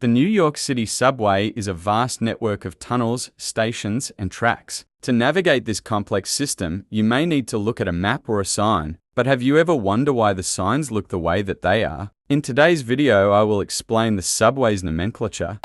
The New York City subway is a vast network of tunnels, stations, and tracks. To navigate this complex system, you may need to look at a map or a sign. But have you ever wondered why the signs look the way that they are? In today's video, I will explain the subway's nomenclature.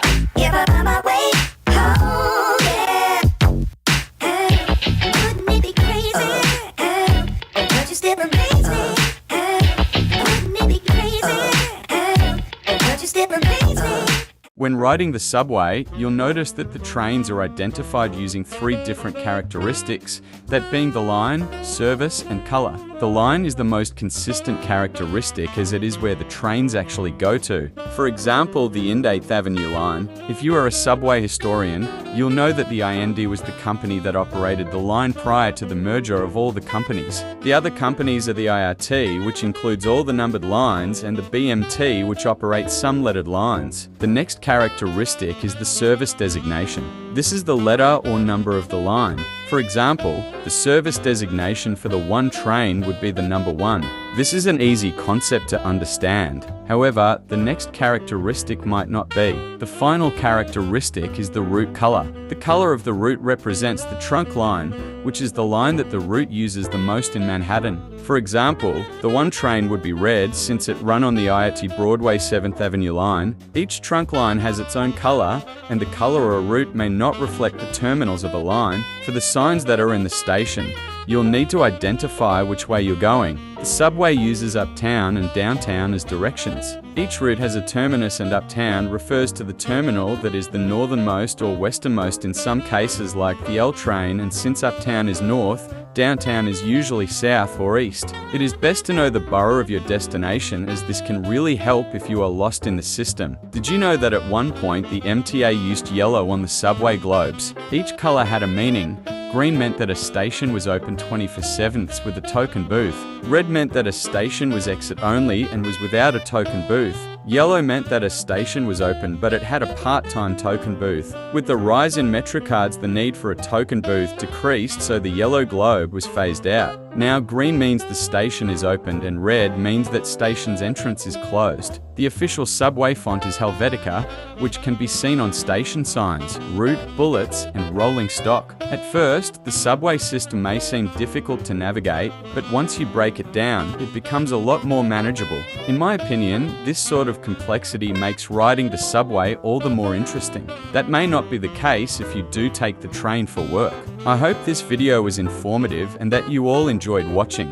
When riding the subway, you'll notice that the trains are identified using three different characteristics, that being the line, service, and color. The line is the most consistent characteristic as it is where the trains actually go to. For example, the IND 8th Avenue line. If you are a subway historian, you'll know that the IND was the company that operated the line prior to the merger of all the companies. The other companies are the IRT, which includes all the numbered lines, and the BMT, which operates some lettered lines. The next characteristic is the service designation. This is the letter or number of the line. For example, the service designation for the one train would be the number 1. This is an easy concept to understand. However, the next characteristic might not be. The final characteristic is the route color. The color of the route represents the trunk line, which is the line that the route uses the most in Manhattan. For example, the one train would be red since it run on the IRT Broadway 7th Avenue line. Each trunk line has its own color, and the color of a route may not reflect the terminals of a line. For the signs that are in the station, you'll need to identify which way you're going. The subway uses uptown and downtown as directions. Each route has a terminus, and uptown refers to the terminal that is the northernmost or westernmost in some cases, like the L train, and since uptown is north, downtown is usually south or east. It is best to know the borough of your destination, as this can really help if you are lost in the system. Did you know that at one point the MTA used yellow on the subway globes? Each color had a meaning. Green meant that a station was open 24/7 with a token booth. Red meant that a station was exit only and was without a token booth. Yellow meant that a station was open but it had a part-time token booth. With the rise in MetroCards, the need for a token booth decreased, so the yellow globe was phased out. Now green means the station is opened, and red means that station's entrance is closed. The official subway font is Helvetica, which can be seen on station signs, route, bullets, and rolling stock. At first, the subway system may seem difficult to navigate, but once you break it down, it becomes a lot more manageable. In my opinion, this sort of complexity makes riding the subway all the more interesting. That may not be the case if you do take the train for work. I hope this video was informative and that you all enjoyed watching.